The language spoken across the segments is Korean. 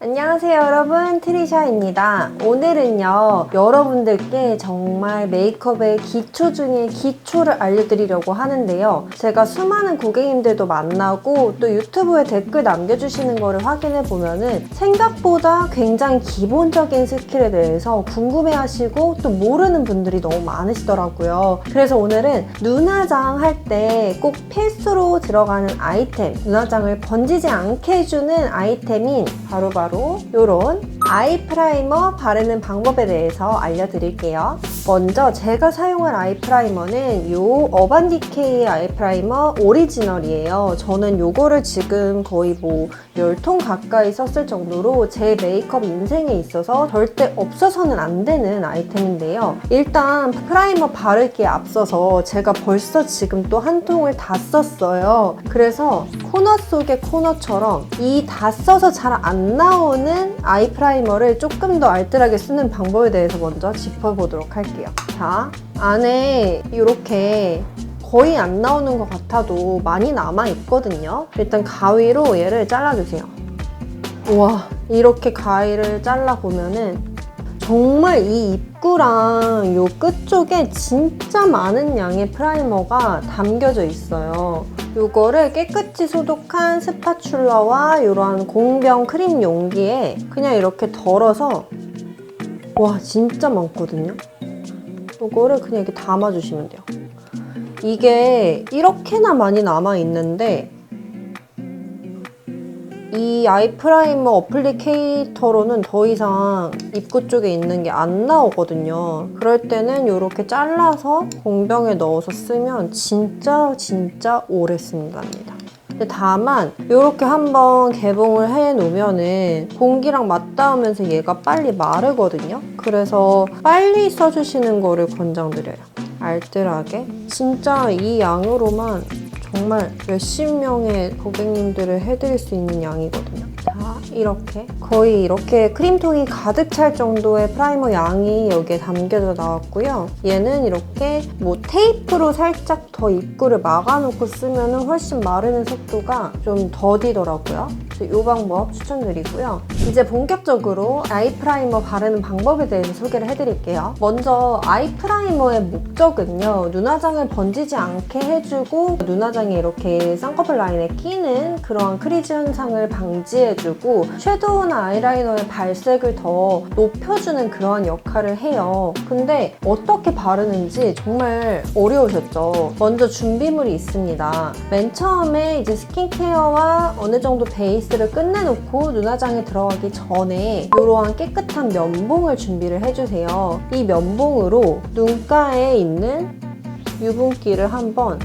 안녕하세요 여러분, 트리샤입니다. 오늘은요 여러분들께 정말 메이크업의 기초 중에 기초를 알려드리려고 하는데요, 제가 수많은 고객님들도 만나고 또 유튜브에 댓글 남겨주시는 거를 확인해 보면은 생각보다 굉장히 기본적인 스킬에 대해서 궁금해하시고 또 모르는 분들이 너무 많으시더라고요. 그래서 오늘은 눈화장 할 때 꼭 필수로 들어가는 아이템, 눈화장을 번지지 않게 해주는 아이템인 바로 요런 아이 프라이머 바르는 방법에 대해서 알려드릴게요. 먼저 제가 사용할 아이 프라이머는 요 어반디케이의 아이 프라이머 오리지널이에요. 저는 요거를 지금 거의 10통 가까이 썼을 정도로 제 메이크업 인생에 있어서 절대 없어서는 안 되는 아이템인데요. 일단 프라이머 바르기에 앞서서 제가 벌써 지금 또 한 통을 다 썼어요. 그래서 코너 속의 코너처럼 이 다 써서 잘 안 나오는 아이 프라이머를 조금 더 알뜰하게 쓰는 방법에 대해서 먼저 짚어보도록 할게요. 자, 안에 이렇게 거의 안 나오는 것 같아도 많이 남아 있거든요. 일단 가위로 얘를 잘라주세요. 우와, 이렇게 가위를 잘라보면은 정말 이 입구랑 요 끝쪽에 진짜 많은 양의 프라이머가 담겨져 있어요. 요거를 깨끗이 소독한 스파츌러와 이런 공병 크림 용기에 그냥 이렇게 덜어서, 와 진짜 많거든요. 요거를 그냥 이렇게 담아주시면 돼요. 이게 이렇게나 많이 남아있는데 이 아이 프라이머 어플리케이터로는 더 이상 입구 쪽에 있는 게 안 나오거든요. 그럴 때는 이렇게 잘라서 공병에 넣어서 쓰면 진짜 오래 쓴답니다. 근데 다만 이렇게 한번 개봉을 해 놓으면은 공기랑 맞닿으면서 얘가 빨리 마르거든요. 그래서 빨리 써주시는 거를 권장드려요. 알뜰하게. 진짜 이 양으로만 정말 몇십 명의 고객님들을 해드릴 수 있는 양이거든요. 자, 이렇게 거의 이렇게 크림통이 가득 찰 정도의 프라이머 양이 여기에 담겨져 나왔고요. 얘는 이렇게 테이프로 살짝 더 입구를 막아놓고 쓰면 훨씬 마르는 속도가 좀 더디더라고요. 이 방법 추천드리고요. 이제 본격적으로 아이 프라이머 바르는 방법에 대해서 소개를 해드릴게요. 먼저 아이 프라이머의 목적은요, 눈화장을 번지지 않게 해주고 눈화장에 이렇게 쌍꺼풀 라인에 끼는 그런 크리즈 현상을 방지해주고 섀도우나 아이라이너의 발색을 더 높여주는 그러한 역할을 해요. 근데 어떻게 바르는지 정말 어려우셨죠? 먼저 준비물이 있습니다. 맨 처음에 이제 스킨케어와 어느 정도 베이스를 끝내놓고 눈화장에 들어가기 전에 이러한 깨끗한 면봉을 준비를 해주세요. 이 면봉으로 눈가에 있는 유분기를 한번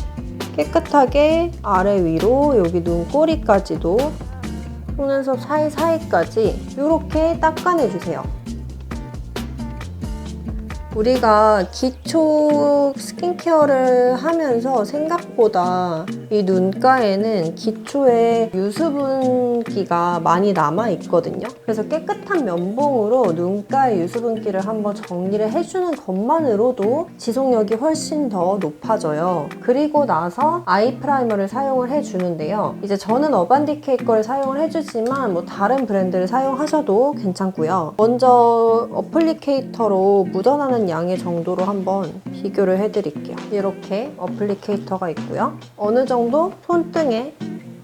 깨끗하게 아래 위로 여기 눈꼬리까지도 속눈썹 사이사이까지 이렇게 닦아내주세요. 우리가 기초 스킨케어를 하면서 생각보다 이 눈가에는 기초에 유수분기가 많이 남아있거든요. 그래서 깨끗한 면봉으로 눈가의 유수분기를 한번 정리를 해주는 것만으로도 지속력이 훨씬 더 높아져요. 그리고 나서 아이 프라이머를 사용을 해주는데요. 이제 저는 어반디케이 거를 사용을 해주지만 다른 브랜드를 사용하셔도 괜찮고요. 먼저 어플리케이터로 묻어나는 양의 정도로 한번 비교를 해드릴게요. 이렇게 어플리케이터가 있고요. 어느 정도 손등에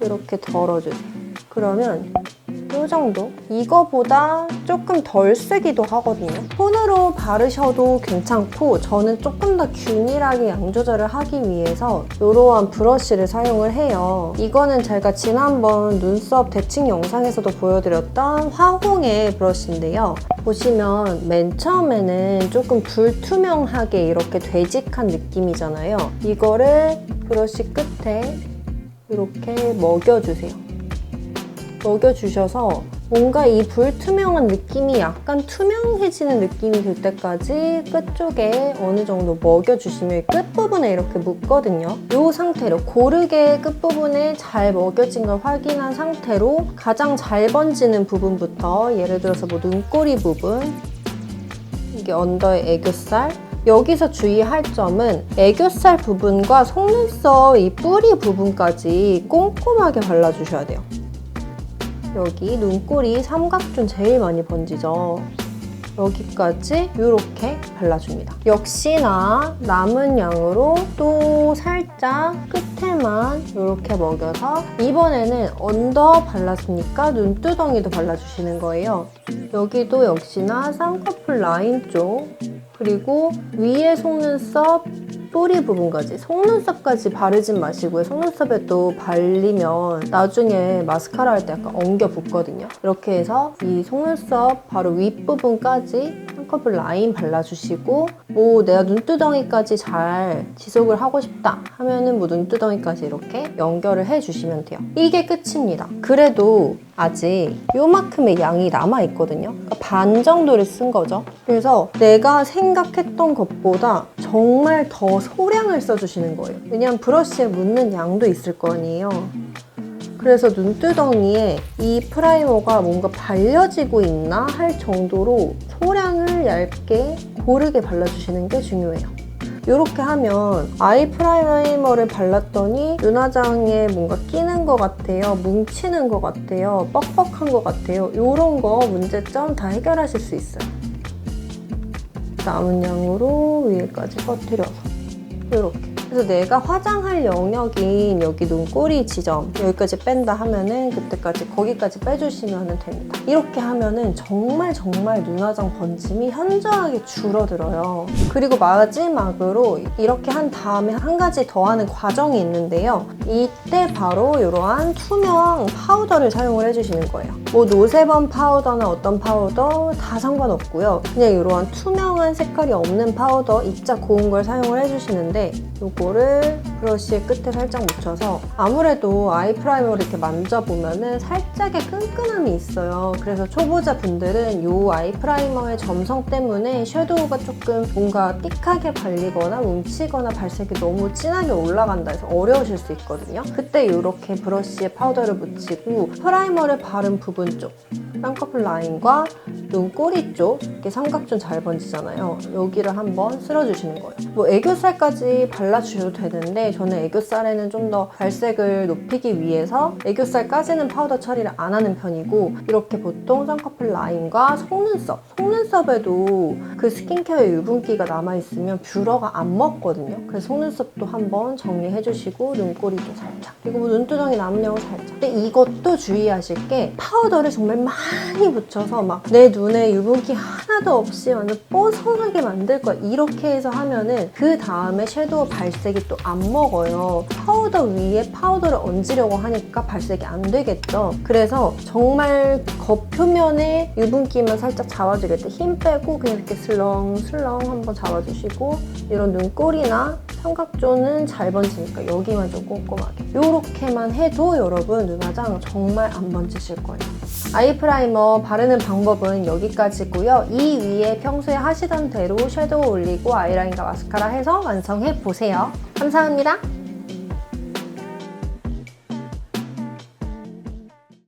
이렇게 덜어주세요. 그러면 이 정도? 이거보다 조금 덜 쓰기도 하거든요. 손으로 바르셔도 괜찮고 저는 조금 더 균일하게 양 조절을 하기 위해서 이러한 브러쉬를 사용을 해요. 이거는 제가 지난번 눈썹 대칭 영상에서도 보여드렸던 화홍의 브러쉬인데요. 보시면 맨 처음에는 조금 불투명하게 이렇게 되직한 느낌이잖아요. 이거를 브러쉬 끝에 이렇게 먹여주세요. 먹여주셔서 뭔가 이 불투명한 느낌이 약간 투명해지는 느낌이 들 때까지 끝쪽에 어느 정도 먹여주시면 끝부분에 이렇게 묻거든요. 이 상태로 고르게 끝부분에 잘 먹여진 걸 확인한 상태로 가장 잘 번지는 부분부터, 예를 들어서 눈꼬리 부분, 이게 언더의 애교살, 여기서 주의할 점은 애교살 부분과 속눈썹 이 뿌리 부분까지 꼼꼼하게 발라주셔야 돼요. 여기 눈꼬리 삼각존 제일 많이 번지죠. 여기까지 이렇게 발라줍니다. 역시나 남은 양으로 또 살짝 끝에만 이렇게 먹여서 이번에는 언더 발랐으니까 눈두덩이도 발라주시는 거예요. 여기도 역시나 쌍꺼풀 라인 쪽, 그리고 위에 속눈썹 뿌리 부분까지, 속눈썹까지 바르진 마시고요. 속눈썹에도 발리면 나중에 마스카라 할 때 약간 엉겨 붙거든요. 이렇게 해서 이 속눈썹 바로 윗부분까지 쌍꺼풀 라인 발라주시고, 뭐 내가 눈두덩이까지 잘 지속을 하고 싶다 하면은 뭐 눈두덩이까지 이렇게 연결을 해주시면 돼요. 이게 끝입니다. 그래도 아직 요만큼의 양이 남아있거든요. 그러니까 반 정도를 쓴 거죠. 그래서 내가 생각했던 것보다 정말 더 소량을 써주시는 거예요. 왜냐면 브러쉬에 묻는 양도 있을 거 아니에요. 그래서 눈두덩이에 이 프라이머가 뭔가 발려지고 있나 할 정도로 소량을 얇게 고르게 발라주시는 게 중요해요. 이렇게 하면 아이 프라이머를 발랐더니 눈화장에 뭔가 끼는 것 같아요, 뭉치는 것 같아요, 뻑뻑한 것 같아요, 이런 거 문제점 다 해결하실 수 있어요. 남은 양으로 위에까지 퍼뜨려서 이렇게. 그래서 내가 화장할 영역인 여기 눈꼬리 지점 여기까지 뺀다 하면은 그때까지 거기까지 빼주시면 됩니다. 이렇게 하면은 정말 눈화장 번짐이 현저하게 줄어들어요. 그리고 마지막으로 이렇게 한 다음에 한 가지 더 하는 과정이 있는데요. 이때 바로 이러한 투명 파우더를 사용을 해주시는 거예요. 뭐 노세범 파우더나 어떤 파우더 다 상관없고요. 그냥 이러한 투명한 색깔이 없는 파우더 입자 고운 걸 사용을 해주시는데, 요거를 브러쉬의 끝에 살짝 묻혀서, 아무래도 아이 프라이머를 이렇게 만져보면은 살짝의 끈끈함이 있어요. 그래서 초보자 분들은 이 아이 프라이머의 점성 때문에 섀도우가 조금 뭔가 띡하게 발리거나 뭉치거나 발색이 너무 진하게 올라간다 해서 어려우실 수 있거든요. 그때 이렇게 브러쉬에 파우더를 묻히고 프라이머를 바른 부분 쪽, 쌍꺼풀 라인과 눈꼬리 쪽 이렇게 삼각존 잘 번지잖아요. 여기를 한번 쓸어주시는 거예요. 뭐 애교살까지 발라주셔도 되는데 저는 애교살에는 좀 더 발색을 높이기 위해서 애교살까지는 파우더 처리를 안 하는 편이고, 이렇게 보통 쌍꺼풀 라인과 속눈썹에도 그 스킨케어 유분기가 남아있으면 뷰러가 안 먹거든요. 그래서 속눈썹도 한번 정리해주시고 눈꼬리도 살짝, 그리고 뭐 눈두덩이 남은 양은 살짝. 근데 이것도 주의하실 게 파우더를 정말 많이 묻혀서 막 내 눈에 유분기 하나도 없이 완전 뽀송하게 만들 거야 이렇게 해서 하면은 그 다음에 섀도우 발색이 또 안 먹어요. 파우더 위에 파우더를 얹으려고 하니까 발색이 안 되겠죠. 그래서 정말 겉표면에 유분기만 살짝 잡아주겠다. 힘 빼고 그냥 이렇게 슬렁슬렁 한번 잡아주시고, 이런 눈꼬리나 삼각존은 잘 번지니까 여기만 좀 꼼꼼하게 이렇게만 해도 여러분 눈화장 정말 안 번지실 거예요. 아이 프라이머 바르는 방법은 여기까지고요. 이 위에 평소에 하시던 대로 섀도우 올리고 아이라인과 마스카라 해서 완성해 보세요. 감사합니다.